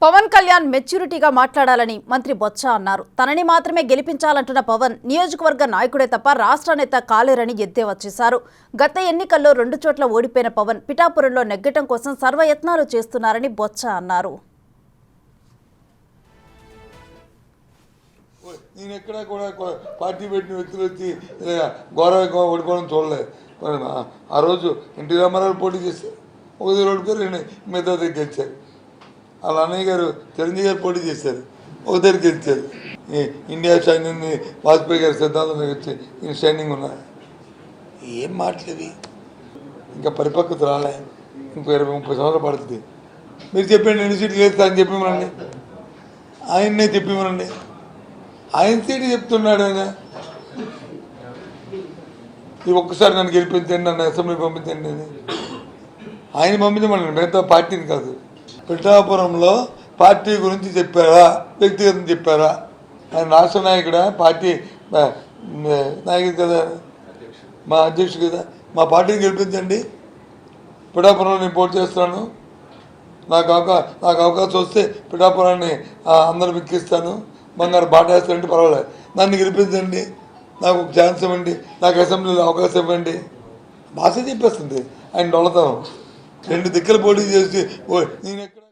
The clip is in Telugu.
పవన్ కళ్యాణ్ మెచ్యూరిటీగా మాట్లాడాలని మంత్రి బొత్స అన్నారు. తనని మాత్రమే గెలిపించాలంటున్న పవన్ నియోజకవర్గ నాయకుడే తప్ప రాష్ట్ర నేత కాలేరని ఎద్దేవా చేశారు. గత ఎన్నికల్లో 2 చోట్ల ఓడిపోయిన పవన్ పిఠాపురంలో నెగ్గటం కోసం సర్వయత్నాలు చేస్తున్నారని బొత్స అన్నారు. నేను ఎక్కడ కూడా పార్టీ పెట్టిన వ్యక్తులు వచ్చి గౌరవంగా ఓడిపోవడం చూడలేదు. ఆ రోజు ఎన్టీ రామారావు పోటీ చేశారు, ఒకది ఓడిపోయి మిగతా దగ్గర గెలిచారు. వాళ్ళ అన్నయ్య గారు చిరంజీవి గారు పోటీ చేశారు, ఒక దగ్గర గెలిచారు. ఇండియా షైనింగ్ వాజ్పేయి గారి సిద్ధాంతం వచ్చి షైనింగ్ ఉన్నారు. ఏం మాటలేవి, ఇంకా పరిపక్వత రాలే, ఇంకో 20-30 సంవత్సరాలు పడుతుంది. మీరు చెప్పండి ఎన్ని సీట్లు లేదు అని చెప్పిమనండి, ఆయన్నే చెప్పిమనండి. ఆయన సీటు చెప్తున్నాడు ఆయన. ఈ ఒక్కసారి నన్ను గెలిపించండి, నన్ను అసెంబ్లీ పంపించండి అని ఆయన పంపించమని, మిగతా పార్టీని కాదు. పిఠాపురంలో పార్టీ గురించి చెప్పారా, వ్యక్తిగతం చెప్పారా? ఆయన రాష్ట్ర నాయకుడా, పార్టీ నాయకుడు కదా, మా అధ్యక్షుడు కదా. మా పార్టీని గెలిపించండి, పిఠాపురంలో నేను పోటీ చేస్తున్నాను, నాకు అవకాశం వస్తే పిఠాపురాన్ని అందరూ విక్కిస్తాను, బంగారు బాట వేస్తానంటే పర్వాలేదు, నన్ను గెలిపించండి, నాకు ఒక ఛాన్స్ ఇవ్వండి, నాకు అసెంబ్లీలో అవకాశం ఇవ్వండి. భాష చెప్పేస్తుంది ఆయన డొల్లతనం. 2 దిక్కులు పోటీ చేసి నేను ఎక్కడ